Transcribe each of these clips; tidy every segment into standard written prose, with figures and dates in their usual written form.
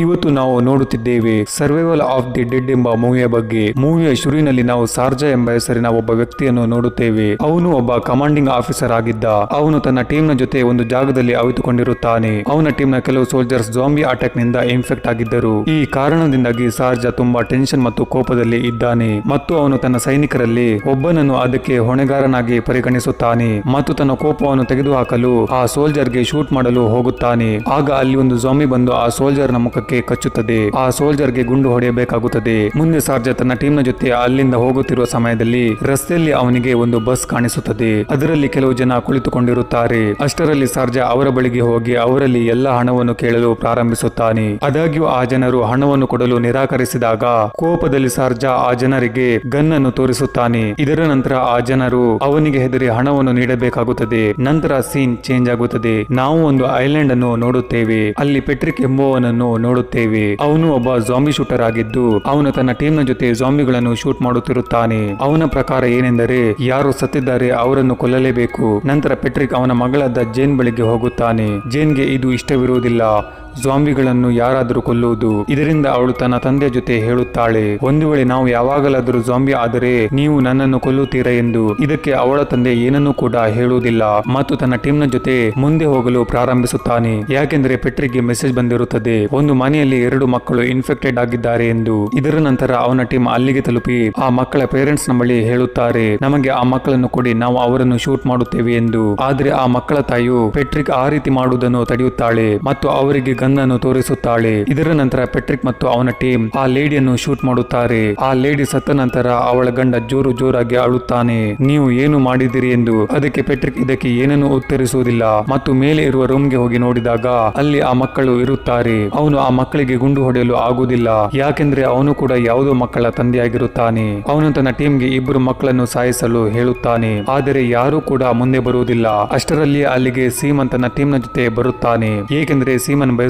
ಇವತ್ತು ನಾವು ನೋಡುತ್ತಿದ್ದೇವೆ ಸರ್ವೈವಲ್ ಆಫ್ ದಿ ಡೆಡ್ ಎಂಬ ಮೂವಿಯ ಬಗ್ಗೆ. ಮೂವಿಯ ಶುರುವಿನಲ್ಲಿ ನಾವು ಸಾರ್ಜಾ ಎಂಬ ಹೆಸರಿನ ಒಬ್ಬ ವ್ಯಕ್ತಿಯನ್ನು ನೋಡುತ್ತೇವೆ. ಅವನು ಒಬ್ಬ ಕಮಾಂಡಿಂಗ್ ಆಫೀಸರ್ ಆಗಿದ್ದ. ಅವನು ತನ್ನ ಟೀಮ್ ನ ಜೊತೆ ಒಂದು ಜಾಗದಲ್ಲಿ ಅವಿತುಕೊಂಡಿರುತ್ತಾನೆ. ಅವನ ಟೀಮ್ ನ ಕೆಲವು ಸೋಲ್ಜರ್ಸ್ ಜಾಂಬಿ ಅಟ್ಯಾಕ್ ನಿಂದ ಇನ್ಫೆಕ್ಟ್ ಆಗಿದ್ದರು. ಈ ಕಾರಣದಿಂದಾಗಿ ಸಾರ್ಜಾ ತುಂಬಾ ಟೆನ್ಷನ್ ಮತ್ತು ಕೋಪದಲ್ಲಿ ಇದ್ದಾನೆ ಮತ್ತು ಅವನು ತನ್ನ ಸೈನಿಕರಲ್ಲಿ ಒಬ್ಬನನ್ನು ಅದಕ್ಕೆ ಹೊಣೆಗಾರನಾಗಿ ಪರಿಗಣಿಸುತ್ತಾನೆ ಮತ್ತು ತನ್ನ ಕೋಪವನ್ನು ತೆಗೆದುಹಾಕಲು ಆ ಸೋಲ್ಜರ್ಗೆ ಶೂಟ್ ಮಾಡಲು ಹೋಗುತ್ತಾನೆ. ಆಗ ಅಲ್ಲಿ ಒಂದು ಜಾಂಬಿ ಬಂದು ಆ ಸೋಲ್ಜರ್ ನ ಮುಖಕ್ಕೆ ಕಚ್ಚುತ್ತದೆ. ಆ ಸೋಲ್ಜರ್ಗೆ ಗುಂಡು ಹೊಡೆಯಬೇಕಾಗುತ್ತದೆ. ಮುಂದೆ ಸಾರ್ಜಾ ತನ್ನ ಟೀಮ್ ನ ಜೊತೆ ಅಲ್ಲಿಂದ ಹೋಗುತ್ತಿರುವ ಸಮಯದಲ್ಲಿ ರಸ್ತೆಯಲ್ಲಿ ಅವನಿಗೆ ಒಂದು ಬಸ್ ಕಾಣಿಸುತ್ತದೆ. ಅದರಲ್ಲಿ ಕೆಲವು ಜನ ಕುಳಿತುಕೊಂಡಿರುತ್ತಾರೆ. ಅಷ್ಟರಲ್ಲಿ ಸಾರ್ಜಾ ಅವರ ಬಳಿಗೆ ಹೋಗಿ ಅವರಲ್ಲಿ ಎಲ್ಲ ಹಣವನ್ನು ಕೇಳಲು ಪ್ರಾರಂಭಿಸುತ್ತಾನೆ. ಆದಾಗ್ಯೂ ಆ ಜನರು ಹಣವನ್ನು ಕೊಡಲು ನಿರಾಕರಿಸಿದಾಗ ಕೋಪದಲ್ಲಿ ಸಾರ್ಜಾ ಆ ಜನರಿಗೆ ಗನ್ ಅನ್ನು ತೋರಿಸುತ್ತಾನೆ. ಇದರ ನಂತರ ಆ ಜನರು ಅವನಿಗೆ ಹೆದರಿ ಹಣವನ್ನು ನೀಡಬೇಕಾಗುತ್ತದೆ. ನಂತರ ಸೀನ್ ಚೇಂಜ್ ಆಗುತ್ತದೆ. ನಾವು ಒಂದು ಐಲ್ಯಾಂಡ್ ಅನ್ನು ನೋಡುತ್ತೇವೆ. ಅಲ್ಲಿ ಪೆಟ್ರಿಕ್ ಎಂಬುವನನ್ನು ನೋಡುತ್ತೇವೆ. ಅವನು ಒಬ್ಬ ಜಾಂಬಿ ಶೂಟರ್ ಆಗಿದ್ದು ಅವನು ತನ್ನ ಟೀಮ್ ನ ಜೊತೆ ಜಾಂಬಿಗಳನ್ನು ಶೂಟ್ ಮಾಡುತ್ತಿರುತ್ತಾನೆ. ಅವನ ಪ್ರಕಾರ ಏನೆಂದರೆ ಯಾರು ಸತ್ತಿದ್ದಾರೆ ಅವರನ್ನು ಕೊಲ್ಲಲೇಬೇಕು. ನಂತರ ಪೆಟ್ರಿಕ್ ಅವನ ಮಗಳಾದ ಜೇನ್ ಬಳಿಗೆ ಹೋಗುತ್ತಾನೆ. ಜೇನ್ಗೆ ಇದು ಇಷ್ಟವಿರುವುದಿಲ್ಲ, ಜಾಂಬಿಗಳನ್ನು ಯಾರಾದರೂ ಕೊಲ್ಲುವುದು. ಇದರಿಂದ ಅವಳು ತನ್ನ ತಂದೆಯ ಜೊತೆ ಹೇಳುತ್ತಾಳೆ, ಒಂದು ವೇಳೆ ನಾವು ಯಾವಾಗಲಾದರೂ ಜಾಂಬಿ ಆದರೆ ನೀವು ನನ್ನನ್ನು ಕೊಲ್ಲುತ್ತೀರಾ ಎಂದು. ಇದಕ್ಕೆ ಅವಳ ತಂದೆ ಏನನ್ನೂ ಕೂಡ ಹೇಳುವುದಿಲ್ಲ ಮತ್ತು ತನ್ನ ಟೀಮ್ ನ ಜೊತೆ ಮುಂದೆ ಹೋಗಲು ಪ್ರಾರಂಭಿಸುತ್ತಾನೆ. ಯಾಕೆಂದ್ರೆ ಪೆಟ್ರಿಕ್ಗೆ ಮೆಸೇಜ್ ಬಂದಿರುತ್ತದೆ, ಒಂದು ಮನೆಯಲ್ಲಿ 2 ಮಕ್ಕಳು ಇನ್ಫೆಕ್ಟೆಡ್ ಆಗಿದ್ದಾರೆ ಎಂದು. ಇದರ ನಂತರ ಅವನ ಟೀಮ್ ಅಲ್ಲಿಗೆ ತಲುಪಿ ಆ ಮಕ್ಕಳ ಪೇರೆಂಟ್ಸ್ ನ ಬಳಿ ಹೇಳುತ್ತಾರೆ, ನಮಗೆ ಆ ಮಕ್ಕಳನ್ನು ಕೊಡಿ, ನಾವು ಅವರನ್ನು ಶೂಟ್ ಮಾಡುತ್ತೇವೆ ಎಂದು. ಆದ್ರೆ ಆ ಮಕ್ಕಳ ತಾಯಿಯು ಪೆಟ್ರಿಕ್ ಆ ರೀತಿ ಮಾಡುವುದನ್ನು ತಡೆಯುತ್ತಾಳೆ ಮತ್ತು ಅವರಿಗೆ ಗನ್ ಅನ್ನು ತೋರಿಸುತ್ತಾಳೆ. ಇದರ ನಂತರ ಪೆಟ್ರಿಕ್ ಮತ್ತು ಅವನ ಟೀಮ್ ಆ ಲೇಡಿಯನ್ನು ಶೂಟ್ ಮಾಡುತ್ತಾರೆ. ಆ ಲೇಡಿ ಸತ್ತ ನಂತರ ಅವಳ ಗಂಡ ಜೋರಾಗಿ ಅಳುತ್ತಾನೆ, ನೀವು ಏನು ಮಾಡಿದಿರಿ ಎಂದು. ಅದಕ್ಕೆ ಪೆಟ್ರಿಕ್ ಇದಕ್ಕೆ ಏನನ್ನು ಉತ್ತರಿಸುವುದಿಲ್ಲ ಮತ್ತು ಮೇಲೆ ಇರುವ ರೂಮ್ಗೆ ಹೋಗಿ ನೋಡಿದಾಗ ಅಲ್ಲಿ ಆ ಮಕ್ಕಳು ಇರುತ್ತಾರೆ. ಅವನು ಆ ಮಕ್ಕಳಿಗೆ ಗುಂಡು ಹೊಡೆಯಲು ಆಗುವುದಿಲ್ಲ, ಯಾಕೆಂದ್ರೆ ಅವನು ಕೂಡ ಯಾವುದೋ ಮಕ್ಕಳ ತಂದೆಯಾಗಿರುತ್ತಾನೆ. ಅವನು ತನ್ನ ಟೀಮ್ಗೆ 2 ಮಕ್ಕಳನ್ನು ಸಾಯಿಸಲು ಹೇಳುತ್ತಾನೆ, ಆದರೆ ಯಾರೂ ಕೂಡ ಮುಂದೆ ಬರುವುದಿಲ್ಲ. ಅಷ್ಟರಲ್ಲಿ ಅಲ್ಲಿಗೆ ಸೀಮನ್ ತನ್ನ ಟೀಮ್ ನ ಜೊತೆ ಬರುತ್ತಾನೆ. ಏಕೆಂದ್ರೆ ಸೀಮನ್ ಬಯಸುತ್ತಾನೆ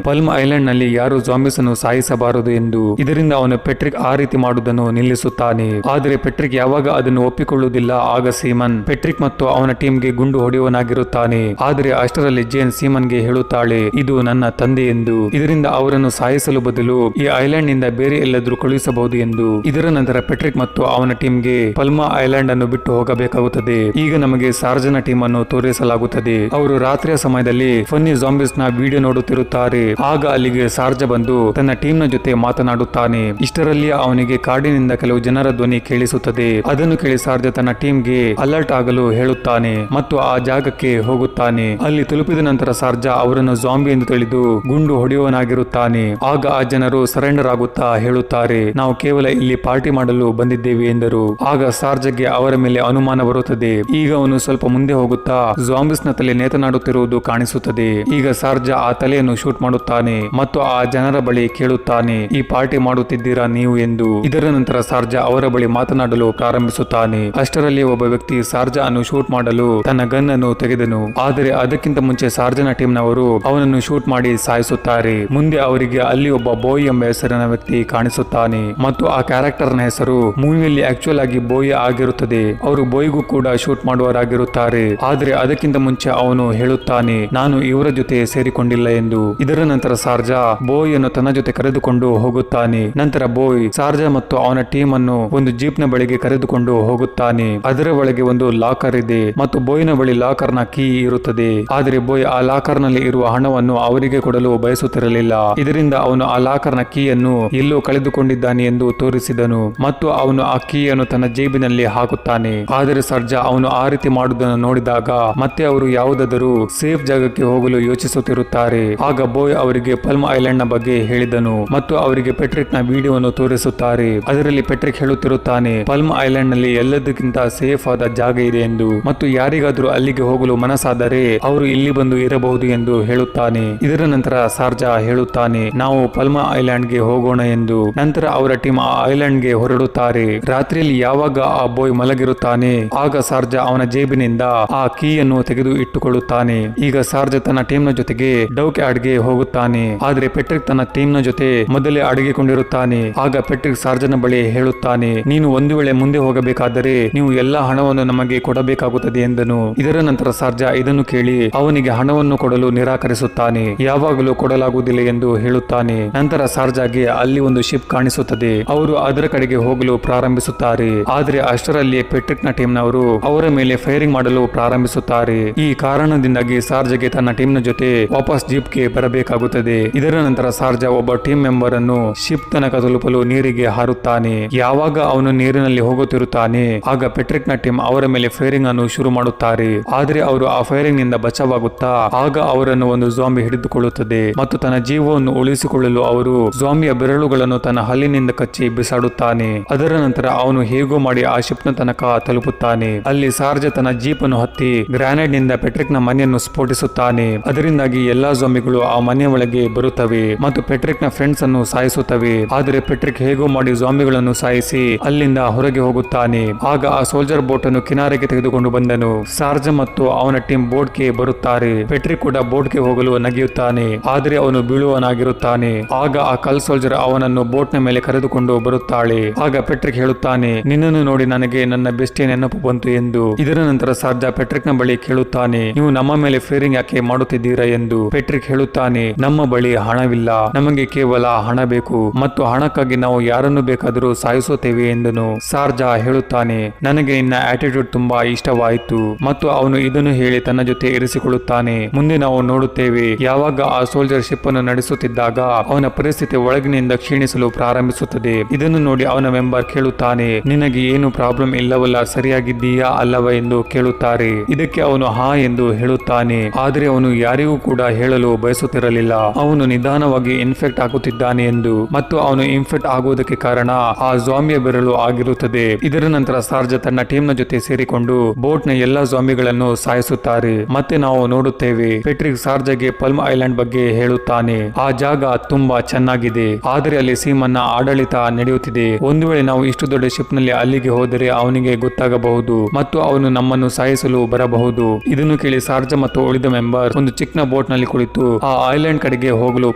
ಪಲ್ಮ್ ಐಲ್ಯಾಂಡ್ ನಲ್ಲಿ ಯಾರು ಜಾಂಬಿಸ್ ಅನ್ನು ಸಾಯಿಸಬಾರದು ಎಂದು. ಇದರಿಂದ ಅವನು ಪೆಟ್ರಿಕ್ ಆ ರೀತಿ ಮಾಡುವುದನ್ನು ನಿಲ್ಲಿಸುತ್ತಾನೆ. ಆದರೆ ಪೆಟ್ರಿಕ್ ಯಾವಾಗ ಅದನ್ನು ಒಪ್ಪಿಕೊಳ್ಳುವುದಿಲ್ಲ. ಆಗ ಸೀಮನ್ ಪೆಟ್ರಿಕ್ ಮತ್ತು ಅವನ ಟೀಮ್ಗೆ ಗುಂಡು ಹೊಡೆಯುವನಾಗಿರುತ್ತಾನೆ. ಆದರೆ ಅಷ್ಟರಲ್ಲಿ ಜೇನ್ ಸೀಮನ್ಗೆ ಹೇಳುತ್ತಾಳೆ, ಇದು ನನ್ನ ತಂದೆ ಎಂದು. ಇದರಿಂದ ಅವರನ್ನು ಸಾಯಿಸಲು ಬದಲು ಈ ಐಲ್ಯಾಂಡ್ ನಿಂದ ಬೇರೆ ಎಲ್ಲಾದ್ರೂ ಕಳುಹಿಸಬಹುದು ಎಂದು. ಇದರ ನಂತರ ಪೆಟ್ರಿಕ್ ಮತ್ತು ಅವನ ಟೀಮ್ಗೆ ಪಲ್ಮಾ ಐಲ್ಯಾಂಡ್ ಅನ್ನು ಬಿಟ್ಟು ಹೋಗಬೇಕಾಗುತ್ತದೆ. ಈಗ ನಮಗೆ ಸಾರ್ಜನ ಟೀಮ್ ಅನ್ನು ತೋರಿಸಲಾಗುತ್ತದೆ. ಅವರು ರಾತ್ರಿಯ ಸಮಯದಲ್ಲಿ ಫನ್ನಿ ಜಾಂಬಿಸ್ ನ ವಿಡಿಯೋ ನೋಡುತ್ತಿರುತ್ತಾರೆ. ಆಗ ಅಲ್ಲಿಗೆ ಸಾರ್ಜಾ ಬಂದು ತನ್ನ ಟೀಮ್ ನ ಜೊತೆ ಮಾತನಾಡುತ್ತಾನೆ. ಇಷ್ಟರಲ್ಲಿ ಅವನಿಗೆ ಕಾಡಿನಿಂದ ಕೆಲವು ಜನರ ಧ್ವನಿ ಕೇಳಿಸುತ್ತದೆ. ಅದನ್ನು ಕೇಳಿ ಸಾರ್ಜಾ ತನ್ನ ಟೀಮ್ಗೆ ಅಲರ್ಟ್ ಆಗಲು ಹೇಳುತ್ತಾನೆ ಮತ್ತು ಆ ಜಾಗಕ್ಕೆ ಹೋಗುತ್ತಾನೆ. ಅಲ್ಲಿ ತಲುಪಿದ ನಂತರ ಸಾರ್ಜಾ ಅವರನ್ನು ಜಾಂಬಿ ಎಂದು ತಿಳಿದು ಗುಂಡು ಹೊಡೆಯುವನಾಗಿರುತ್ತಾನೆ. ಆಗ ಆ ಜನರು ಸರೆಂಡರ್ ಆಗುತ್ತಾ ಹೇಳುತ್ತಾರೆ, ನಾವು ಕೇವಲ ಇಲ್ಲಿ ಪಾರ್ಟಿ ಮಾಡಲು ಬಂದಿದ್ದೇವೆ ಎಂದರು. ಆಗ ಸಾರ್ಜಾಗೆ ಅವರ ಮೇಲೆ ಅನುಮಾನ ಬರುತ್ತದೆ. ಈಗ ಅವನು ಸ್ವಲ್ಪ ಮುಂದೆ ಹೋಗುತ್ತಾ ಜಾಂಬಿಸ್ ನ ತಲೆ ನೇತನಾಡುತ್ತಿರುವುದು ಕಾಣಿಸುತ್ತದೆ. ಈಗ ಸಾರ್ಜಾ ಆ ತಲೆಯನ್ನು ಶೂಟ್ ಮಾಡುತ್ತಾನೆ ಮತ್ತು ಆ ಜನರ ಬಳಿ ಕೇಳುತ್ತಾನೆ, ಈ ಪಾರ್ಟಿ ಮಾಡುತ್ತಿದ್ದೀರಾ ನೀವು ಎಂದು. ಇದರ ನಂತರ ಸಾರ್ಜಾ ಅವರ ಬಳಿ ಮಾತನಾಡಲು ಪ್ರಾರಂಭಿಸುತ್ತಾನೆ. ಅಷ್ಟರಲ್ಲಿ ಒಬ್ಬ ವ್ಯಕ್ತಿ ಸಾರ್ಜಾ ಅನ್ನು ಶೂಟ್ ಮಾಡಲು ತನ್ನ ಗನ್ ಅನ್ನು ತೆಗೆದನು. ಆದರೆ ಅದಕ್ಕಿಂತ ಮುಂಚೆ ಸಾರ್ಜನ ಟೀಮ್ ನವರು ಅವನನ್ನು ಶೂಟ್ ಮಾಡಿ ಸಾಯಿಸುತ್ತಾರೆ. ಮುಂದೆ ಅವರಿಗೆ ಅಲ್ಲಿ ಒಬ್ಬ ಬೋಯ್ ಎಂಬ ಹೆಸರಿನ ವ್ಯಕ್ತಿ ಕಾಣಿಸುತ್ತಾನೆ ಮತ್ತು ಆ ಕ್ಯಾರೆಕ್ಟರ್ ನ ಹೆಸರು ಮೂವಿಯಲ್ಲಿ ಆಕ್ಚುಯಲ್ ಆಗಿ ಬೋಯ್ ಆಗಿರುತ್ತದೆ. ಅವರು ಬೋಯ್ಗೂ ಕೂಡ ಶೂಟ್ ಮಾಡುವರಾಗಿರುತ್ತಾರೆ. ಆದ್ರೆ ಅದಕ್ಕಿಂತ ಮುಂಚೆ ಅವನು ಹೇಳುತ್ತಾನೆ, ನಾನು ಇವರ ಜೊತೆ ಸೇರಿಕೊಂಡಿಲ್ಲ ಎಂದು. ಇದರ ನಂತರ ಸಾರ್ಜಾ ಬೋಯ್ ಅನ್ನು ತನ್ನ ಜೊತೆ ಕರೆದುಕೊಂಡು ಹೋಗುತ್ತಾನೆ. ನಂತರ ಬೋಯ್ ಸಾರ್ಜಾ ಮತ್ತು ಅವನ ಟೀಮ್ ಅನ್ನು ಒಂದು ಜೀಪ್ ನ ಬಳಿಗೆ ಕರೆದುಕೊಂಡು ಹೋಗುತ್ತಾನೆ. ಅದರ ಒಳಗೆ ಒಂದು ಲಾಕರ್ ಇದೆ ಮತ್ತು ಬೋಯ್ ನ ಬಳಿ ಲಾಕರ್ ನ ಕೀ ಇರುತ್ತದೆ. ಆದರೆ ಬೋಯ್ ಆ ಲಾಕರ್ ನಲ್ಲಿ ಇರುವ ಹಣವನ್ನು ಅವರಿಗೆ ಕೊಡಲು ಬಯಸುತ್ತಿರಲಿಲ್ಲ. ಇದರಿಂದ ಅವನು ಆ ಲಾಕರ್ ನ ಕೀಯನ್ನು ಎಲ್ಲೋ ಕಳೆದುಕೊಂಡಿದ್ದಾನೆ ಎಂದು ತೋರಿಸಿದನು ಮತ್ತು ಅವನು ಆ ಕೀಯನ್ನು ತನ್ನ ಜೇಬಿನಲ್ಲಿ ಹಾಕುತ್ತಾನೆ. ಆದರೆ ಸಾರ್ಜಾ ಅವನು ಆ ರೀತಿ ಮಾಡುವುದನ್ನು ನೋಡಿದಾಗ ಮತ್ತೆ ಅವರು ಯಾವುದಾದರೂ ಸೇಫ್ ಜಾಗಕ್ಕೆ ಹೋಗಲು ಯೋಚಿಸುತ್ತಿರುತ್ತಾರೆ. ಆಗ ಬೋಯ್ ಅವರಿಗೆ ಪಲ್ಮ್ ಐಲ್ಯಾಂಡ್ ನ ಬಗ್ಗೆ ಹೇಳಿದನು ಮತ್ತು ಅವರಿಗೆ ಪೆಟ್ರಿಕ್ ನ ವಿಡಿಯೋವನ್ನು ತೋರಿಸುತ್ತಾರೆ. ಅದರಲ್ಲಿ ಪೆಟ್ರಿಕ್ ಹೇಳುತ್ತಿರುತ್ತಾನೆ, ಪಲ್ಮ್ ಐಲ್ಯಾಂಡ್ ನಲ್ಲಿ ಎಲ್ಲದಕ್ಕಿಂತ ಸೇಫ್ ಆದ ಜಾಗ ಇದೆ ಎಂದು ಮತ್ತು ಯಾರಿಗಾದ್ರೂ ಅಲ್ಲಿಗೆ ಹೋಗಲು ಮನಸ್ಸಾದರೆ ಅವರು ಇಲ್ಲಿ ಬಂದು ಇರಬಹುದು ಎಂದು ಹೇಳುತ್ತಾನೆ. ಇದರ ನಂತರ ಸಾರ್ಜಾ ಹೇಳುತ್ತಾನೆ, ನಾವು ಪಲ್ಮಾ ಐಲ್ಯಾಂಡ್ ಗೆ ಹೋಗೋಣ ಎಂದು. ನಂತರ ಅವರ ಟೀಮ್ ಆ ಐಲ್ಯಾಂಡ್ ಗೆ ಹೊರಡುತ್ತಾರೆ. ರಾತ್ರಿಯಲ್ಲಿ ಯಾವಾಗ ಆ ಬೋಯ್ ಮಲಗಿರುತ್ತಾನೆ ಆಗ ಸಾರ್ಜಾ ಅವನ ಜೇಬಿನಿಂದ ಆ ಕೀಯನ್ನು ತೆಗೆದು ಇಟ್ಟುಕೊಳ್ಳುತ್ತಾನೆ. ಈಗ ಸಾರ್ಜಾ ತನ್ನ ಟೀಮ್ ನ ಜೊತೆಗೆ ಡೌಕ್ ಯಾರ್ಡ್ಗೆ ಹೋಗುತ್ತಾನೆ. ಆದ್ರೆ ಪೆಟ್ರಿಕ್ ತನ್ನ ಟೀಮ್ ನ ಜೊತೆ ಮೊದಲೇ ಅಡಗಿಕೊಂಡಿರುತ್ತಾನೆ. ಆಗ ಪೆಟ್ರಿಕ್ ಸಾರ್ಜನ ಬಳಿ ಹೇಳುತ್ತಾನೆ, ನೀನು ಒಂದು ವೇಳೆ ಮುಂದೆ ಹೋಗಬೇಕಾದರೆ ನೀವು ಎಲ್ಲಾ ಹಣವನ್ನು ನಮಗೆ ಕೊಡಬೇಕಾಗುತ್ತದೆ ಎಂದನು. ಇದರ ನಂತರ ಸಾರ್ಜ ಇದನ್ನು ಕೇಳಿ ಅವನಿಗೆ ಹಣವನ್ನು ಕೊಡಲು ನಿರಾಕರಿಸುತ್ತಾನೆ. ಯಾವಾಗಲೂ ಕೊಡಲಾಗುವುದಿಲ್ಲ ಎಂದು ಹೇಳುತ್ತಾನೆ. ನಂತರ ಸಾರ್ಜಾಗೆ ಅಲ್ಲಿ ಒಂದು ಶಿಪ್ ಕಾಣಿಸುತ್ತದೆ. ಅವರು ಅದರ ಕಡೆಗೆ ಹೋಗಲು ಪ್ರಾರಂಭಿಸುತ್ತಾರೆ. ಆದ್ರೆ ಅಷ್ಟರಲ್ಲಿ ಪೆಟ್ರಿಕ್ ನ ಟೀಮ್ ನವರು ಅವರ ಮೇಲೆ ಫೈರಿಂಗ್ ಮಾಡಲು ಪ್ರಾರಂಭಿಸುತ್ತಾರೆ. ಈ ಕಾರಣದಿಂದಾಗಿ ಸಾರ್ಜಗೆ ತನ್ನ ಟೀಮ್ ನ ಜೊತೆ ವಾಪಸ್ ಜೀಪ್ಗೆ ಬರಬೇಕಾಗುತ್ತದೆ. ಇದರ ನಂತರ ಸಾರ್ಜ ಒಬ್ಬ ಟೀಮ್ ಮೆಂಬರ್ ಅನ್ನು ಶಿಪ್ ತನಕ ತಲುಪಲು ನೀರಿಗೆ ಹಾರುತ್ತಾನೆ. ಯಾವಾಗ ಅವನು ನೀರಿನಲ್ಲಿ ಹೋಗುತ್ತಿರುತ್ತಾನೆ ಆಗ ಪೆಟ್ರಿಕ್ ನ ಟೀಮ್ ಅವರ ಮೇಲೆ ಫೈರಿಂಗ್ ಅನ್ನು ಶುರು ಮಾಡುತ್ತಾರೆ. ಆದ್ರೆ ಅವರು ಆ ಫೈರಿಂಗ್ ನಿಂದ ಬಚಾವಾಗುತ್ತಾ ಆಗ ಅವರನ್ನು ಒಂದು ಝಾಂಬಿ ಹಿಡಿದುಕೊಳ್ಳುತ್ತದೆ ಮತ್ತು ತನ್ನ ಜೀವವನ್ನು ಉಳಿಸಿಕೊಳ್ಳಲು ಅವರು ಝಾಂಬಿಯ ಬೆರಳುಗಳನ್ನು ತನ್ನ ಹಲ್ಲಿನಿಂದ ಕಚ್ಚಿ ಬಿಸಾಡುತ್ತಾನೆ. ಅದರ ನಂತರ ಅವನು ಹೇಗೋ ಮಾಡಿ ಆ ಶಿಪ್ ನ ತನಕ ತಲುಪುತ್ತಾನೆ. ಅಲ್ಲಿ ಸಾರ್ಜ ತನ್ನ ಜೀಪ್ ಅನ್ನು ಹತ್ತಿ ಗ್ರಾನೇಡ್ ನಿಂದ ಪೆಟ್ರಿಕ್ ನ ಮನೆಯನ್ನು ಸ್ಫೋಟಿಸುತ್ತಾನೆ. ಅದರಿಂದಾಗಿ ಎಲ್ಲಾ ಝಾಂಬಿಗಳು ಆ ಮನೆಯ ಒಳಗೆ ಬರುತ್ತವೆ ಮತ್ತು ಪೆಟ್ರಿಕ್ ನ ಫ್ರೆಂಡ್ಸ್ ಅನ್ನು ಸಾಯಿಸುತ್ತವೆ. ಆದರೆ ಪೆಟ್ರಿಕ್ ಹೇಗೋ ಮಾಡಿ ಝಾಂಬಿಗಳನ್ನು ಸಾಯಿಸಿ ಅಲ್ಲಿಂದ ಹೊರಗೆ ಹೋಗುತ್ತಾನೆ. ಆಗ ಆ ಸೋಲ್ಜರ್ ಬೋಟ್ ಅನ್ನು ಕಿನಾರೆಗೆ ತೆಗೆದುಕೊಂಡು ಬಂದನು. ಸಾರ್ಜ ಮತ್ತು ಅವನ ಟೀಮ್ ಬೋಟ್ ಗೆ ಬರುತ್ತಾರೆ. ಪೆಟ್ರಿಕ್ ಕೂಡ ಬೋಟ್ ಗೆ ಹೋಗಲು ನಗೆಯುತ್ತಾನೆ. ಆದ್ರೆ ಅವನು ಬೀಳುವನಾಗಿರುತ್ತಾನೆ. ಆಗ ಆ ಕಲ್ ಸೋಲ್ಜರ್ ಅವನನ್ನು ಬೋಟ್ ನ ಮೇಲೆ ಕರೆದುಕೊಂಡು ಬರುತ್ತಾಳೆ. ಆಗ ಪೆಟ್ರಿಕ್ ಹೇಳುತ್ತಾನೆ, ನಿನ್ನನ್ನು ನೋಡಿ ನನಗೆ ನನ್ನ ಬೆಸ್ಟಿಯ ನೆನಪು ಬಂತು ಎಂದು. ಇದರ ನಂತರ ಸಾರ್ಜ ಪೆಟ್ರಿಕ್ ನ ಬಳಿ ಕೇಳುತ್ತಾನೆ, ನೀವು ನಮ್ಮ ಮೇಲೆ ಫೇರಿಂಗ್ ಯಾಕೆ ಮಾಡುತ್ತಿದ್ದೀರಾ ಎಂದು. ಪೆಟ್ರಿಕ್ ಹೇಳುತ್ತಾನೆ, ನಮ್ಮ ಬಳಿ ಹಣವಿಲ್ಲ, ನಮಗೆ ಕೇವಲ ಹಣ ಬೇಕು ಮತ್ತು ಹಣಕ್ಕಾಗಿ ನಾವು ಯಾರನ್ನು ಬೇಕಾದರೂ ಸಾಯಿಸುತ್ತೇವೆ ಎಂದನು. ಸಾರ್ಜ ಹೇಳುತ್ತಾನೆ, ನನಗೆ ನಿನ್ನ ಆಟಿಟ್ಯೂಡ್ ತುಂಬಾ ಇಷ್ಟವಾಯಿತು ಮತ್ತು ಅವನು ಇದನ್ನು ಹೇಳಿ ತನ್ನ ಜೊತೆ ಇರಿಸಿಕೊಳ್ಳುತ್ತಾನೆ. ಮುಂದೆ ನಾವು ನೋಡುತ್ತೇವೆ ಯಾವಾಗ ಆ ಸೋಲ್ಜರ್ ಶಿಪ್ ಅನ್ನು ನಡೆಸುತ್ತಿದ್ದಾಗ ಅವನ ಪರಿಸ್ಥಿತಿ ಒಳಗಿನಿಂದ ಕ್ಷೀಣಿಸಲು ಪ್ರಾರಂಭಿಸುತ್ತದೆ. ಇದನ್ನು ನೋಡಿ ಅವನ ಮೆಂಬರ್ ಕೇಳುತ್ತಾನೆ, ನಿನಗೆ ಏನು ಪ್ರಾಬ್ಲಮ್ ಇಲ್ಲವಲ್ಲ, ಸರಿಯಾಗಿದ್ದೀಯಾ ಅಲ್ಲವ ಎಂದು ಕೇಳುತ್ತಾರೆ. ಇದಕ್ಕೆ ಅವನು ಹಾ ಎಂದು ಹೇಳುತ್ತಾನೆ. ಆದ್ರೆ ಅವನು ಯಾರಿಗೂ ಕೂಡ ಹೇಳಲು ಬಯಸುತ್ತಿರಲಿಲ್ಲ. ಅವನು ನಿಧಾನವಾಗಿ ಇನ್ಫೆಕ್ಟ್ ಆಗುತ್ತಿದ್ದಾನೆ ಎಂದು ಮತ್ತು ಅವನು ಇನ್ಫೆಕ್ಟ್ ಆಗುವುದಕ್ಕೆ ಕಾರಣ ಆ ಝಾಂಬಿಯ ಬೆರಳು ಆಗಿರುತ್ತದೆ. ಇದರ ನಂತರ ಸಾರ್ಜ ತನ್ನ ಟೀಮ್ ನ ಜೊತೆ ಸೇರಿಕೊಂಡು ಬೋಟ್ ನ ಎಲ್ಲಾ ಝಾಂಬಿಗಳನ್ನು ಸಾಯಿಸುತ್ತಾರೆ. ಮತ್ತೆ ನಾವು ನೋಡುತ್ತೇವೆ ಪೆಟ್ರಿಕ್ ಸಾರ್ಜಗೆ ಪಲ್ಮ್ ಐಲ್ಯಾಂಡ್ ಬಗ್ಗೆ ಹೇಳುತ್ತಾನೆ. ಆ ಜಾಗ ತುಂಬಾ ಚೆನ್ನಾಗಿದೆ, ಆದರೆ ಅಲ್ಲಿ ಸೀಮನ್ನ ಆಡಳಿತ ನಡೆಯುತ್ತಿದೆ. ಒಂದು ವೇಳೆ ನಾವು ಇಷ್ಟು ದೊಡ್ಡ ಶಿಪ್ ನಲ್ಲಿ ಅಲ್ಲಿಗೆ ಹೋದರೆ ಅವನಿಗೆ ಗೊತ್ತಾಗಬಹುದು ಮತ್ತು ಅವನು ನಮ್ಮನ್ನು ಸಾಯಿಸಲು ಬರಬಹುದು. ಇದನ್ನು ಕೇಳಿ ಸಾರ್ಜ ಮತ್ತು ಉಳಿದ ಮೆಂಬರ್ ಒಂದು ಚಿಕ್ಕ ಬೋಟ್ ನಲ್ಲಿ ಕುಳಿತು ಆ ಐಲ್ಯಾಂಡ್ ಕಡೆಗೆ ಹೋಗಲು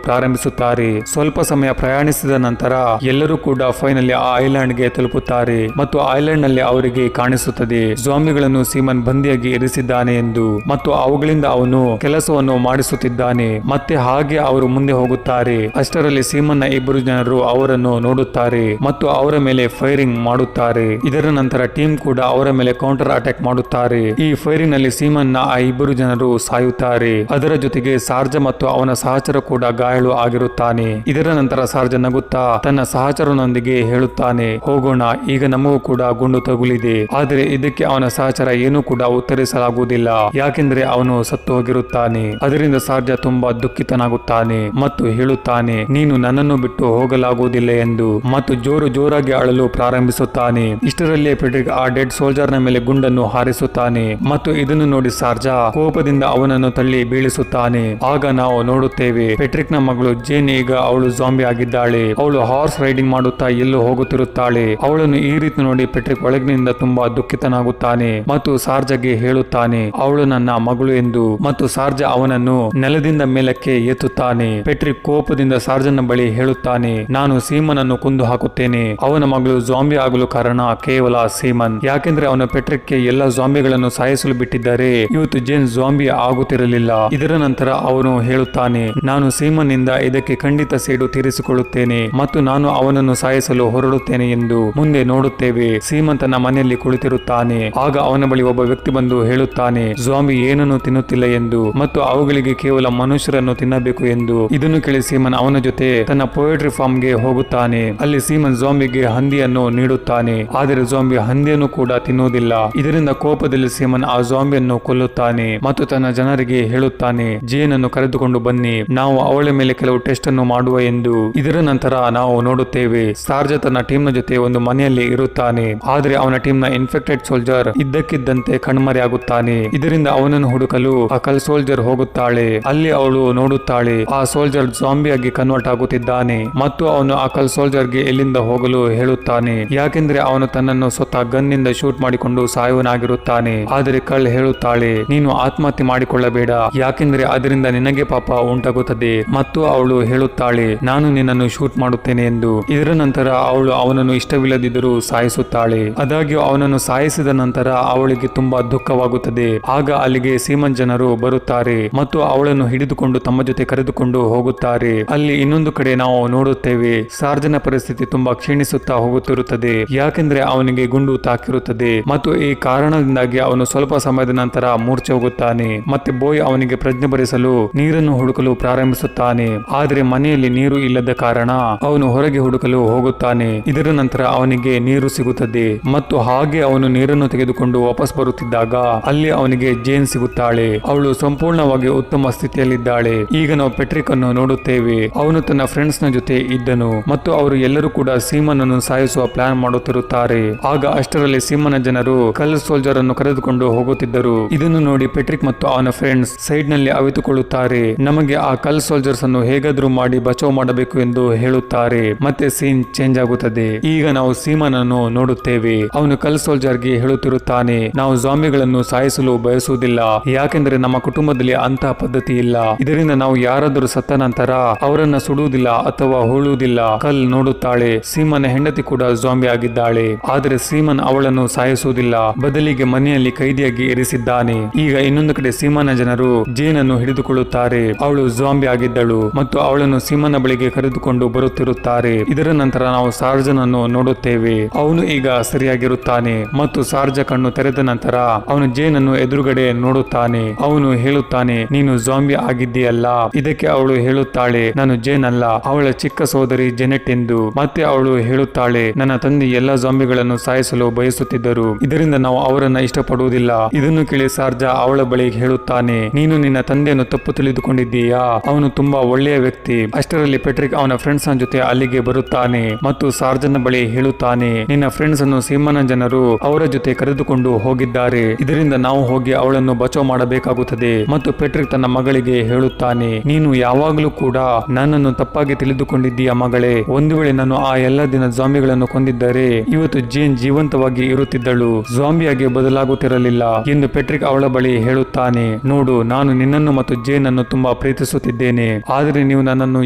ಪ್ರಾರಂಭಿಸುತ್ತಾರೆ. ಸ್ವಲ್ಪ ಸಮಯ ಪ್ರಯಾಣಿಸಿದ ನಂತರ ಎಲ್ಲರೂ ಕೂಡ ಫೈನಲಿ ಆ ಐಲ್ಯಾಂಡ್ ಗೆ ತಲುಪುತ್ತಾರೆ ಮತ್ತು ಐಲ್ಯಾಂಡ್ ನಲ್ಲಿ ಅವರಿಗೆ ಕಾಣಿಸುತ್ತದೆ ಝಾಂಬಿಗಳನ್ನು ಸೀಮನ್ ಬಂದಿಯಾಗಿ ಇರಿಸಿದ್ದಾನೆ ಎಂದು ಮತ್ತು ಅವುಗಳಿಂದ ಅವನು ಕೆಲಸವನ್ನು ಮಾಡಿಸುತ್ತಿದ್ದಾನೆ. ಮತ್ತೆ ಹಾಗೆ ಅವರು ಮುಂದೆ ಹೋಗುತ್ತಾರೆ. ಅಷ್ಟರಲ್ಲಿ ಸೀಮನ್ ನ ಇಬ್ಬರು ಜನರು ಅವರನ್ನು ನೋಡುತ್ತಾರೆ ಮತ್ತು ಅವರ ಮೇಲೆ ಫೈರಿಂಗ್ ಮಾಡುತ್ತಾರೆ. ಇದರ ನಂತರ ಟೀಮ್ ಕೂಡ ಅವರ ಮೇಲೆ ಕೌಂಟರ್ ಅಟ್ಯಾಕ್ ಮಾಡುತ್ತಾರೆ. ಈ ಫೈರಿಂಗ್ ನಲ್ಲಿ ಸೀಮನ್ ನ ಆ ಇಬ್ಬರು ಜನರು ಸಾಯುತ್ತಾರೆ. ಅದರ ಜೊತೆಗೆ ಸಾರ್ಜ ಮತ್ತು ಅವನ ಸಹಚರ ಕೂಡ ಗಾಯಾಳು ಆಗಿರುತ್ತಾನೆ. ಇದರ ನಂತರ ಸಾರ್ಜ ನಗುತ್ತಾ ತನ್ನ ಸಹಚರನೊಂದಿಗೆ ಹೇಳುತ್ತಾನೆ, ಹೋಗೋಣ, ಈಗ ನಮಗೂ ಕೂಡ ಗುಂಡು ತಗುಲಿದೆ. ಆದರೆ ಇದಕ್ಕೆ ಅವನ ಸಹಚರ ಏನೂ ಕೂಡ ಉತ್ತರಿಸಲಾಗುವುದಿಲ್ಲ, ಯಾಕೆಂದ್ರೆ ಅವನು ಸತ್ತು ಹೋಗಿರುತ್ತಾನೆ. ಅದರಿಂದ ಸಾರ್ಜ ತುಂಬಾ ದುಃಖಿತನಾಗುತ್ತಾನೆ ಮತ್ತು ಹೇಳುತ್ತಾನೆ, ನೀನು ನನ್ನನ್ನು ಬಿಟ್ಟು ಹೋಗಲಾಗುವುದಿಲ್ಲ ಎಂದು ಮತ್ತು ಜೋರಾಗಿ ಅಳಲು ಪ್ರಾರಂಭಿಸುತ್ತಾನೆ. ಇಷ್ಟರಲ್ಲೇ ಪೆಟ್ರಿಕ್ ಆ ಡೆಡ್ ಸೋಲ್ಜರ್ ನ ಮೇಲೆ ಗುಂಡನ್ನು ಹಾರಿಸುತ್ತಾನೆ ಮತ್ತು ಇದನ್ನು ನೋಡಿ ಸಾರ್ಜ ಕೋಪದಿಂದ ಅವನನ್ನು ತಳ್ಳಿ ಬೀಳಿಸುತ್ತಾನೆ. ಆಗ ನಾವು ನೋಡುತ್ತೇವೆ ಪೆಟ್ರಿಕ್ ನ ಮಗಳು ಜೇನ್ ಈಗ ಅವಳು ಝಾಂಬಿ ಆಗಿದ್ದಾಳೆ. ಅವಳು ಹಾರ್ಸ್ ರೈಡಿಂಗ್ ಮಾಡುತ್ತಾ ಎಲ್ಲೋ ಹೋಗುತ್ತಿರುತ್ತಾಳೆ. ಅವಳನ್ನು ಈ ರೀತಿ ನೋಡಿ ಪೆಟ್ರಿಕ್ ಒಳಗಿನಿಂದ ತುಂಬಾ ದುಃಖಿತನಾಗುತ್ತಾನೆ ಮತ್ತು ಸಾರ್ಜಗೆ ಹೇಳುತ್ತಾನೆ, ಅವಳು ನನ್ನ ಮಗಳು ಎಂದು ಮತ್ತು ಸಾರ್ಜ ಅವನನ್ನು ನೆಲದಿಂದ ಮೇಲಕ್ಕೆ ಎತ್ತುತ್ತಾನೆ. ಪೆಟ್ರಿಕ್ ಕೋಪದಿಂದ ಸಾರ್ಜನ ಬಳಿ ಹೇಳುತ್ತಾನೆ, ನಾನು ಸೀಮನ್ ಅನ್ನು ಕೊಂದು ಹಾಕುತ್ತೇನೆ. ಅವನ ಮಗಳು ಝಾಂಬಿ ಆಗಲು ಕಾರಣ ಕೇವಲ ಸೀಮನ್, ಯಾಕೆಂದ್ರೆ ಅವನು ಪೆಟ್ರಿಕ್ಗೆ ಎಲ್ಲಾ ಝಾಂಬಿಗಳನ್ನು ಸಾಯಿಸಲು ಬಿಟ್ಟಿದ್ದರೆ ಇವತ್ತು ಜೇನ್ ಝಾಂಬಿ ಆಗುತ್ತಿರಲಿಲ್ಲ. ಇದರ ನಂತರ ಅವನು ಹೇಳುತ್ತಾನೆ, ನಾನು ಸೀಮನ್ ನಿಂದ ಇದಕ್ಕೆ ಖಂಡಿತ ಸೇಡು ತೀರಿಸಿಕೊಳ್ಳುತ್ತೇನೆ ಮತ್ತು ನಾನು ಅವನನ್ನು ಸಾಯಿಸಲು ಹೊರಡುತ್ತೇನೆ ಎಂದು. ಮುಂದೆ ನೋಡುತ್ತೇವೆ ಸೀಮನ್ ತನ್ನ ಮನೆಯಲ್ಲಿ ಕುಳಿತಿರುತ್ತಾನೆ. ಆಗ ಅವನ ಬಳಿ ಒಬ್ಬ ವ್ಯಕ್ತಿ ಬಂದು ಹೇಳುತ್ತಾನೆ, ಝಾಂಬಿ ಏನನ್ನು ತಿನ್ನುತ್ತಿಲ್ಲ ಎಂದು ಮತ್ತು ಅವುಗಳಿಗೆ ಕೇವಲ ಮನುಷ್ಯರನ್ನು ತಿನ್ನಬೇಕು ಎಂದು. ಇದನ್ನು ಕೇಳಿ ಸೀಮನ್ ಅವನ ಜೊತೆ ತನ್ನ ಪೊಯೆಟ್ರಿ ಫಾರ್ಮ್ ಗೆ ಹೋಗುತ್ತಾನೆ. ಅಲ್ಲಿ ಸೀಮನ್ ಝಾಂಬಿಗೆ ಹಂದಿಯನ್ನು ನೀಡುತ್ತಾನೆ, ಆದರೆ ಝಾಂಬಿ ಹಂದಿಯನ್ನು ಕೂಡ ತಿನ್ನುವುದಿಲ್ಲ. ಇದರಿಂದ ಕೋಪದಲ್ಲಿ ಸೀಮನ್ ಆ ಝಾಂಬಿಯನ್ನು ಕೊಲ್ಲುತ್ತಾನೆ ಮತ್ತು ತನ್ನ ಜನರಿಗೆ ಹೇಳುತ್ತಾನೆ, ಜೇನ್ ಅನ್ನು ಕರೆದುಕೊಂಡು ಬನ್ನಿ, ನಾವು ಅವಳ ಮೇಲೆ ಕೆಲವು ಟೆಸ್ಟ್ ಅನ್ನು ಮಾಡುವ ಎಂದು. ಇದರ ನಂತರ ನಾವು ನೋಡುತ್ತೇವೆ ಸಾರ್ಜ ತನ್ನ ಟೀಮ್ ನ ಜೊತೆ ಒಂದು ಮನೆಯಲ್ಲಿ ಇರುತ್ತಾನೆ. ಆದ್ರೆ ಅವನ ಟೀಮ್ ನ ಇನ್ಫೆಕ್ಟೆಡ್ ಸೋಲ್ಜರ್ ಇದ್ದಕ್ಕಿದ್ದಂತೆ ಕಣ್ಮರೆಯಾಗುತ್ತಾನೆ. ಇದರಿಂದ ಅವನನ್ನು ಹುಡುಕಲು ಆ ಕಲ್ ಸೋಲ್ಜರ್ ಹೋಗುತ್ತಾಳೆ. ಅಲ್ಲಿ ಅವಳು ನೋಡುತ್ತಾಳೆ ಆ ಸೋಲ್ಜರ್ ಝಾಂಬಿಯಾಗಿ ಕನ್ವರ್ಟ್ ಆಗುತ್ತಿದ್ದಾನೆ ಮತ್ತು ಅವನು ಆ ಕಲ್ ಸೋಲ್ಜರ್ ಗೆ ಎಲ್ಲಿಂದ ಹೋಗಲು ಹೇಳುತ್ತಾನೆ, ಯಾಕೆಂದ್ರೆ ಅವನು ತನ್ನನ್ನು ಸ್ವತಃ ಗನ್ ನಿಂದ ಶೂಟ್ ಮಾಡಿಕೊಂಡು ಸಾಯುವನಾಗಿರುತ್ತಾನೆ. ಆದರೆ ಕಳ್ ಹೇಳುತ್ತಾಳೆ, ನೀನು ಆತ್ಮಹತ್ಯೆ ಮಾಡಿಕೊಳ್ಳಬೇಡ, ಯಾಕೆಂದ್ರೆ ಅದರಿಂದ ನಿನಗೆ ನನಗೆ ಪಾಪ ಉಂಟಾಗುತ್ತದೆ ಮತ್ತು ಅವಳು ಹೇಳುತ್ತಾಳೆ ನಾನು ನಿನ್ನನ್ನು ಶೂಟ್ ಮಾಡುತ್ತೇನೆ ಎಂದು. ಇದರ ನಂತರ ಅವಳು ಅವನನ್ನು ಇಷ್ಟವಿಲ್ಲದಿದ್ದರೂ ಸಾಯಿಸುತ್ತಾಳೆ. ಆದಾಗ್ಯೂ ಅವನನ್ನು ಸಾಯಿಸಿದ ನಂತರ ಅವಳಿಗೆ ತುಂಬಾ ದುಃಖವಾಗುತ್ತದೆ. ಆಗ ಅಲ್ಲಿಗೆ ಸೀಮನ್ ಜನರು ಬರುತ್ತಾರೆ ಮತ್ತು ಅವಳನ್ನು ಹಿಡಿದುಕೊಂಡು ತಮ್ಮ ಜೊತೆ ಕರೆದುಕೊಂಡು ಹೋಗುತ್ತಾರೆ. ಅಲ್ಲಿ ಇನ್ನೊಂದು ಕಡೆ ನಾವು ನೋಡುತ್ತೇವೆ ಸಾರ್ಜನ ಪರಿಸ್ಥಿತಿ ತುಂಬಾ ಕ್ಷೀಣಿಸುತ್ತಾ ಹೋಗುತ್ತಿರುತ್ತದೆ. ಯಾಕೆಂದ್ರೆ ಅವನಿಗೆ ಗುಂಡು ತಾಕಿರುತ್ತದೆ ಮತ್ತು ಈ ಕಾರಣದಿಂದಾಗಿ ಅವನು ಸ್ವಲ್ಪ ಸಮಯದ ನಂತರ ಮೂರ್ಛೆ ಹೋಗುತ್ತಾನೆ. ಮತ್ತೆ ಬೋಯ್ ಅವನಿಗೆ ಪ್ರಜ್ಞೆ ಬರಿಸಲು ನೀರನ್ನು ಹುಡುಕಲು ಪ್ರಾರಂಭಿಸುತ್ತಾನೆ. ಆದರೆ ಮನೆಯಲ್ಲಿ ನೀರು ಇಲ್ಲದ ಕಾರಣ ಅವನು ಹೊರಗೆ ಹುಡುಕಲು ಹೋಗುತ್ತಾನೆ. ಇದರ ನಂತರ ಅವನಿಗೆ ನೀರು ಸಿಗುತ್ತದೆ ಮತ್ತು ಹಾಗೆ ಅವನು ನೀರನ್ನು ತೆಗೆದುಕೊಂಡು ವಾಪಸ್ ಬರುತ್ತಿದ್ದಾಗ ಅಲ್ಲಿ ಅವನಿಗೆ ಜೇನ್ ಸಿಗುತ್ತಾಳೆ. ಅವಳು ಸಂಪೂರ್ಣವಾಗಿ ಉತ್ತಮ ಸ್ಥಿತಿಯಲ್ಲಿದ್ದಾಳೆ. ಈಗ ನಾವು ಪೆಟ್ರಿಕ್ ಅನ್ನು ನೋಡುತ್ತೇವೆ. ಅವನು ತನ್ನ ಫ್ರೆಂಡ್ಸ್ ನ ಜೊತೆ ಇದ್ದನು ಮತ್ತು ಅವರು ಎಲ್ಲರೂ ಕೂಡ ಸೀಮನ್ ಅನ್ನು ಸಾಯಿಸುವ ಪ್ಲಾನ್ ಮಾಡುತ್ತಿರುತ್ತಾರೆ. ಆಗ ಅಷ್ಟರಲ್ಲಿ ಸೀಮನ ಜನರು ಕಲ್ ಸೋಲ್ಜರ್ ಅನ್ನು ಕರೆದುಕೊಂಡು ಹೋಗುತ್ತಿದ್ದರು. ಇದನ್ನು ನೋಡಿ ಪೆಟ್ರಿಕ್ ಮತ್ತು ಅವನ ಫ್ರೆಂಡ್ಸ್ ಸೈಡ್ ನಲ್ಲಿ ಅವಿತುಕೊಳ್ಳುತ್ತಾರೆ. ನಮಗೆ ಆ ಕಲ್ ಸೋಲ್ಜರ್ಸ್ ಅನ್ನು ಹೇಗಾದ್ರೂ ಮಾಡಿ ಬಚಾವ್ ಮಾಡಬೇಕು ಎಂದು ಹೇಳುತ್ತಾರೆ. ಮತ್ತೆ ಸೀನ್ ಚೇಂಜ್ ಆಗುತ್ತದೆ. ಈಗ ನಾವು ಸೀಮನ್ ಅನ್ನು ನೋಡುತ್ತೇವೆ. ಅವನು ಕಲ್ ಸೋಲ್ಜರ್ ಗೆ ಹೇಳುತ್ತಿರುತ್ತಾನೆ ನಾವು ಜಾಂಬಿಗಳನ್ನು ಸಾಯಿಸಲು ಬಯಸುವುದಿಲ್ಲ. ಯಾಕೆಂದ್ರೆ ನಮ್ಮ ಕುಟುಂಬದಲ್ಲಿ ಅಂತಹ ಪದ್ಧತಿ ಇಲ್ಲ. ಇದರಿಂದ ನಾವು ಯಾರಾದರೂ ಸತ್ತ ನಂತರ ಅವರನ್ನ ಸುಡುವುದಿಲ್ಲ ಅಥವಾ ಹೂಳುವುದಿಲ್ಲ. ಕಲ್ ನೋಡುತ್ತಾಳೆ ಸೀಮನ್ ಹೆಂಡತಿ ಕೂಡ ಜಾಂಬಿ ಆಗಿದ್ದಾಳೆ. ಆದರೆ ಸೀಮನ್ ಅವಳನ್ನು ಸಾಯಿಸುವುದಿಲ್ಲ, ಬದಲಿಗೆ ಮನೆಯಲ್ಲಿ ಕೈದಿಯಾಗಿ ಇರಿಸಿದ್ದಾನೆ. ಈಗ ಇನ್ನೊಂದು ಕಡೆ ಸೀಮನ ಜನರು ಜೇನ್ ಅನ್ನು ಹಿಡಿದುಕೊಳ್ಳುತ್ತಾರೆ. ಅವಳು ಜಾಂಬಿ ಆಗಿದ್ದಳು ಮತ್ತು ಅವಳನ್ನು ಸೀಮನ ಬಳಿಗೆ ಕರೆದುಕೊಂಡು ಬರುತ್ತಿರುತ್ತಾರೆ. ಇದರ ನಂತರ ನಾವು ಸಾರ್ಜನ್ ಅನ್ನು ನೋಡುತ್ತೇವೆ. ಅವನು ಈಗ ಸರಿಯಾಗಿರುತ್ತಾನೆ ಮತ್ತು ಸಾರ್ಜ ಕಣ್ಣು ತೆರೆದ ನಂತರ ಅವನು ಜೇನ್ ಅನ್ನು ಎದುರುಗಡೆ ನೋಡುತ್ತಾನೆ. ಅವನು ಹೇಳುತ್ತಾನೆ ನೀನು ಜಾಂಬಿ ಆಗಿದ್ದೀಯಲ್ಲ. ಇದಕ್ಕೆ ಅವಳು ಹೇಳುತ್ತಾಳೆ ನಾನು ಜೇನ್ ಅಲ್ಲ, ಅವಳ ಚಿಕ್ಕ ಸೋದರಿ ಜೆನೆಟ್ ಎಂದು. ಮತ್ತೆ ಅವಳು ಹೇಳುತ್ತಾಳೆ ನನ್ನ ತಂದೆ ಎಲ್ಲಾ ಜಾಂಬಿಗಳನ್ನು ಸಾಯಿಸಲು ಬಯಸುತ್ತಿದ್ದರು, ಇದರಿಂದ ನಾವು ಅವರನ್ನ ಇಷ್ಟಪಡುವುದಿಲ್ಲ. ಇದನ್ನು ಕೇಳಿ ಸಾರ್ಜಾ ಅವಳ ಬಳಿ ಹೇಳುತ್ತಾನೆ ನೀನು ನಿನ್ನ ತಂದೆಯನ್ನು ತಪ್ಪು ತಿಳಿದುಕೊಂಡಿದ್ದೀಯಾ, ಅವನು ತುಂಬಾ ಒಳ್ಳೆಯ ವ್ಯಕ್ತಿ. ಅಷ್ಟರಲ್ಲಿ ಪೆಟ್ರಿಕ್ ಅವನ ಫ್ರೆಂಡ್ಸ್ ನ ಜೊತೆ ಅಲ್ಲಿಗೆ ಬರುತ್ತಾನೆ ಮತ್ತು ಸಾರ್ಜನ್ ಬಳಿ ಹೇಳುತ್ತಾನೆ ನಿನ್ನ ಫ್ರೆಂಡ್ಸ್ ಅನ್ನು ಸೀಮನ ಜನರು ಅವರ ಜೊತೆ ಕರೆದುಕೊಂಡು ಹೋಗಿದ್ದಾರೆ, ಇದರಿಂದ ನಾವು ಹೋಗಿ ಅವಳನ್ನು ಬಚಾವ್ ಮಾಡಬೇಕಾಗುತ್ತದೆ. ಮತ್ತು ಪೆಟ್ರಿಕ್ ತನ್ನ ಮಗಳಿಗೆ ಹೇಳುತ್ತಾನೆ ನೀನು ಯಾವಾಗಲೂ ಕೂಡ ನನ್ನನ್ನು ತಪ್ಪಾಗಿ ತಿಳಿದುಕೊಂಡಿದ್ದೀಯ ಮಗಳೇ. ಒಂದು ವೇಳೆ ನಾನು ಆ ಎಲ್ಲ ದಿನ ಜಾಂಬಿಗಳನ್ನು ಕೊಂದಿದ್ದರೆ ಇವತ್ತು ಜೇನ್ ಜೀವಂತವಾಗಿ ಇರುತ್ತಿದ್ದಳು, ಜಾಂಬಿಯಾಗಿ ಬದಲಾಗುತ್ತಿರಲಿಲ್ಲ ಎಂದು ಪೆಟ್ರಿಕ್ ಅವಳ ಬಳಿ ಹೇಳುತ್ತಾನೆ. ನೋಡು ನಾನು ನಿನ್ನನ್ನು ಮತ್ತು ಜೇನ್ ಅನ್ನು ತುಂಬಾ ಪ್ರೀತಿಸುತ್ತಿದ್ದೇನೆ, ಆದರೆ ನೀವು ನನ್ನನ್ನು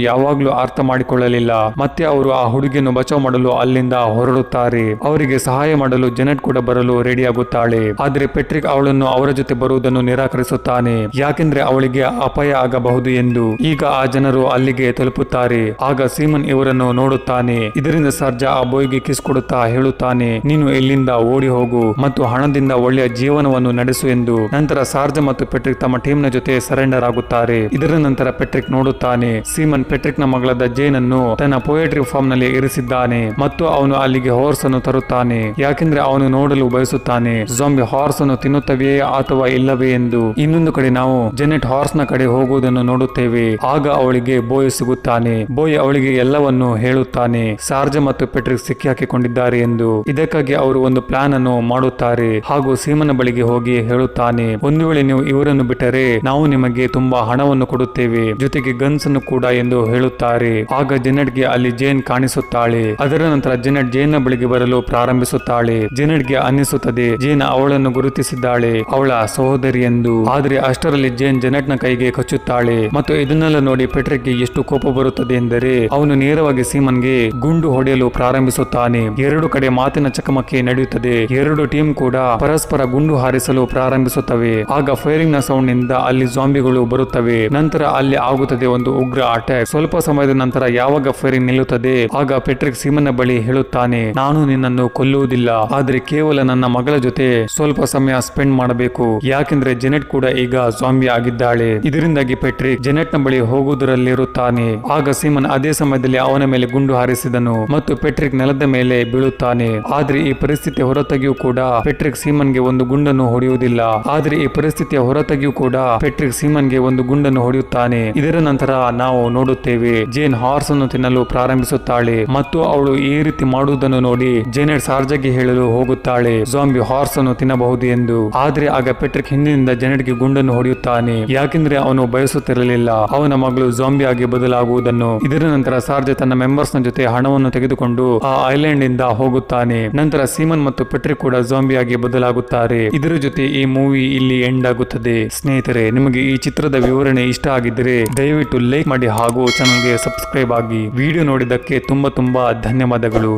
ಯಾವಾಗ್ಲೂ ಅರ್ಥ ಮಾಡಿಕೊಳ್ಳಲಿಲ್ಲ. ಮತ್ತೆ ಅವರು ಆ ಹುಡುಗಿಯನ್ನು ಬಚಾವ್ ಮಾಡಲು ಅಲ್ಲಿಂದ ಹೊರಡುತ್ತಾರೆ. ಅವರಿಗೆ ಸಹಾಯ ಮಾಡಲು ಜೆನೆಟ್ ಕೂಡ ಬರಲು ರೆಡಿ ಆಗುತ್ತಾಳೆ. ಆದರೆ ಪೆಟ್ರಿಕ್ ಅವಳನ್ನು ಅವರ ಜೊತೆ ಬರುವುದನ್ನು ನಿರಾಕರಿಸುತ್ತಾನೆ, ಯಾಕೆಂದ್ರೆ ಅವಳಿಗೆ ಅಪಾಯ ಆಗಬಹುದು ಎಂದು. ಈಗ ಆ ಜನರು ಅಲ್ಲಿಗೆ ತಲುಪುತ್ತಾರೆ. ಆಗ ಸೀಮನ್ ಇವರನ್ನು ನೋಡುತ್ತಾನೆ. ಇದರಿಂದ ಸರ್ಜಾ ಆ ಬಾಯ್ಗೆ ಕಿಸ್ ಕೊಡುತ್ತಾ ಹೇಳುತ್ತಾನೆ ನೀನು ಇಲ್ಲಿಂದ ಓಡಿ ಹೋಗು ಮತ್ತು ಹಣದಿಂದ ಒಳ್ಳೆಯ ಜೀವನವನ್ನು ನಡೆಸು ಎಂದು. ನಂತರ ಸಾರ್ಜಾ ಮತ್ತು ಪೆಟ್ರಿಕ್ ತಮ್ಮ ಟೀಮ್ ನ ಜೊತೆ ಸರೆಂಡರ್ ಆಗುತ್ತಾರೆ. ಇದರ ನಂತರ ಪೆಟ್ರಿಕ್ ನೋಡುತ್ತಾನೆ ಸೀಮನ್ ಪೆಟ್ರಿಕ್ ನ ಮಗಳಾದ ಜೇನ್ ಅನ್ನು ತನ್ನ ಪೊಯೆಟ್ರಿ ಫಾರ್ಮ್ ನಲ್ಲಿ ಇರಿಸಿದ್ದಾನೆ ಮತ್ತು ಅವನು ಅಲ್ಲಿಗೆ ಹಾರ್ಸ್ ಅನ್ನು ತರುತ್ತಾನೆ, ಯಾಕೆಂದ್ರೆ ಅವನು ನೋಡಲು ಬಯಸುತ್ತಾನೆ ಜಾಂಬಿ ಹಾರ್ಸ್ ಅನ್ನು ತಿನ್ನುತ್ತವೆಯೇ ಅಥವಾ ಇಲ್ಲವೇ ಎಂದು. ಇನ್ನೊಂದು ಕಡೆ ನಾವು ಜೆನೆಟ್ ಹಾರ್ಸ್ ನ ಕಡೆ ಹೋಗುವುದನ್ನು ನೋಡುತ್ತೇವೆ. ಆಗ ಅವಳಿಗೆ ಬೋಯ್ ಸಿಗುತ್ತಾನೆ. ಬೋಯ್ ಅವಳಿಗೆ ಎಲ್ಲವನ್ನು ಹೇಳುತ್ತಾನೆ ಸಾರ್ಜಾ ಮತ್ತು ಪೆಟ್ರಿಕ್ ಸಿಕ್ಕಿ ಹಾಕಿಕೊಂಡಿದ್ದಾರೆ ಎಂದು. ಇದಕ್ಕಾಗಿ ಅವರು ಒಂದು ಪ್ಲಾನ್ ಅನ್ನು ಮಾಡುತ್ತಾರೆ ಹಾಗೂ ಸೀಮನ ಬಳಿಗೆ ಹೋಗಿ ಹೇಳುತ್ತಾನೆ ಒಂದು ವೇಳೆ ನೀವು ಇವರನ್ನು ಬಿಟ್ಟರೆ ನಾವು ನಿಮಗೆ ತುಂಬಾ ಹಣವನ್ನು ಕೊಡುತ್ತೇವೆ, ಜೊತೆಗೆ ಗನ್ಸ್ ಅನ್ನು ಕೂಡ ಎಂದು ಹೇಳುತ್ತಾರೆ. ಆಗ ಜೆನೆಟ್ ಗೆ ಅಲ್ಲಿ ಜೇನ್ ಕಾಣಿಸುತ್ತಾಳೆ. ಅದರ ನಂತರ ಜೆನೆಟ್ ಜೇನ್ ನ ಬಳಿಗೆ ಬರಲು ಪ್ರಾರಂಭಿಸುತ್ತಾಳೆ. ಜೆನೆಟ್ ಗೆ ಅನ್ನಿಸುತ್ತದೆ ಜೇನ್ ಅವಳನ್ನು ಗುರುತಿಸಿದ್ದಾಳೆ, ಅವಳ ಸಹೋದರಿ ಎಂದು. ಆದ್ರೆ ಅಷ್ಟರಲ್ಲಿ ಜೇನ್ ಜೆನೆಟ್ ನ ಕೈಗೆ ಕಚ್ಚುತ್ತಾಳೆ ಮತ್ತು ಇದನ್ನೆಲ್ಲ ನೋಡಿ ಪೆಟ್ರಿಕ್ ಗೆ ಎಷ್ಟು ಕೋಪ ಬರುತ್ತದೆ ಎಂದರೆ ಅವನು ನೇರವಾಗಿ ಸೀಮನ್ ಗೆ ಗುಂಡು ಹೊಡೆಯಲು ಪ್ರಾರಂಭಿಸುತ್ತಾನೆ. ಎರಡು ಕಡೆ ಮಾತಿನ ಚಕಮಕಿ ನಡೆಯುತ್ತದೆ. ಎರಡು ಟೀಮ್ ಕೂಡ ಪರಸ್ಪರ ಗುಂಡು ಹಾರಿಸಲು ಪ್ರಾರಂಭಿಸುತ್ತವೆ. ಆಗ ಫೈರಿಂಗ್ ನ ಸೌಂಡ್ ನಿಂದ ಅಲ್ಲಿ ಜಾಂಬಿಗಳು ಬರುತ್ತವೆ. ನಂತರ ಅಲ್ಲಿ ಆಗುತ್ತದೆ ಒಂದು ಉಗ್ರ ಅಟ್ಯಾಕ್. ಸ್ವಲ್ಪ ಸಮಯದ ನಂತರ ಯಾವಾಗ ಫೈರಿಂಗ್ ನಿಲ್ಲುತ್ತದೆ ಆಗ ಪೆಟ್ರಿಕ್ ಸೀಮನ್ ಬಳಿ ಹೇಳುತ್ತಾನೆ ನಾನು ನಿನ್ನನ್ನು ಕೊಲ್ಲುವುದಿಲ್ಲ, ಆದ್ರೆ ಕೇವಲ ನನ್ನ ಮಗಳ ಜೊತೆ ಸ್ವಲ್ಪ ಸಮಯ ಸ್ಪೆಂಡ್ ಮಾಡಬೇಕು, ಯಾಕೆಂದ್ರೆ ಜೆನೆಟ್ ಕೂಡ ಈಗ ಜಾಂಬಿ ಆಗಿದ್ದಾಳೆ. ಇದರಿಂದಾಗಿ ಪೆಟ್ರಿಕ್ ಜೆನೆಟ್ ನ ಬಳಿ ಹೋಗುವುದರಲ್ಲಿರುತ್ತಾನೆ. ಆಗ ಸೀಮನ್ ಅದೇ ಸಮಯದಲ್ಲಿ ಅವನ ಮೇಲೆ ಗುಂಡು ಹಾರಿಸಿದನು ಮತ್ತು ಪೆಟ್ರಿಕ್ ನೆಲದ ಮೇಲೆ ಬೀಳುತ್ತಾನೆ. ಆದ್ರೆ ಈ ಪರಿಸ್ಥಿತಿಯ ಹೊರತಾಗಿಯೂ ಕೂಡ ಪೆಟ್ರಿಕ್ ಸೀಮನ್ ಗೆ ಒಂದು ಗುಂಡನ್ನು ಹೊಡೆಯುವುದಿಲ್ಲ. ಆದ್ರೆ ಈ ಪರಿಸ್ಥಿತಿಯ ಹೊರತಾಗಿಯೂ ಕೂಡ ಪೆಟ್ರಿಕ್ ಸೀಮನ್ ಗೆ ಒಂದು ಗುಂಡನ್ನು ಹೊಡೆಯುತ್ತಾನೆ. ಇದರ ನಂತರ ನಾವು ನೋಡುತ್ತೇವೆ ಜೇನ್ ಹಾರ್ಸ್ ಅನ್ನು ತಿನ್ನಲು ಪ್ರಾರಂಭಿಸುತ್ತಾಳೆ ಮತ್ತು ಅವಳು ಈ ರೀತಿ ಮಾಡುವುದನ್ನು ನೋಡಿ ಜೆನೆಟ್ ಸಾರ್ಜಾಗೆ ಹೇಳಲು ಹೋಗುತ್ತಾಳೆ ಜಾಂಬಿ ಹಾರ್ಸ್ ಅನ್ನು ತಿನ್ನಬಹುದು ಎಂದು. ಆದ್ರೆ ಆಗ ಪೆಟ್ರಿಕ್ ಹಿಂದಿನಿಂದ ಜೆನೆಟ್ ಗೆ ಗುಂಡನ್ನು ಹೊಡೆಯುತ್ತಾನೆ, ಯಾಕೆಂದ್ರೆ ಅವನು ಬಯಸುತ್ತಿರಲಿಲ್ಲ ಅವನ ಮಗಳು ಜಾಂಬಿ ಆಗಿ ಬದಲಾಗುವುದನ್ನು. ಇದರ ನಂತರ ಸಾರ್ಜಾ ತನ್ನ ಮೆಂಬರ್ಸ್ ನ ಜೊತೆ ಹಣವನ್ನು ತೆಗೆದುಕೊಂಡು ಆ ಐಲ್ಯಾಂಡ್ ಇಂದ ಹೋಗುತ್ತಾನೆ. ನಂತರ ಸೀಮನ್ ಮತ್ತು ಪೆಟ್ರಿಕ್ ಕೂಡ ಜಾಂಬಿ ಆಗಿ ಬದಲಾಗುತ್ತಾರೆ. ಇದರ ಜೊತೆ ಈ ಮೂವಿ ಇಲ್ಲಿ ಎಂಡ್ ಆಗುತ್ತದೆ. ಸ್ನೇಹಿತರೆ, ನಿಮಗೆ ಈ ಚಿತ್ರದ ವಿವರ ವಿವರಣೆ ಇಷ್ಟ ಆಗಿದ್ದರೆ ದಯವಿಟ್ಟು ಲೈಕ್ ಮಾಡಿ ಹಾಗೂ ಚಾನಲ್ಗೆ ಸಬ್ಸ್ಕ್ರೈಬ್ ಆಗಿ. ವಿಡಿಯೋ ನೋಡಿದ್ದಕ್ಕೆ ತುಂಬಾ ಧನ್ಯವಾದಗಳು.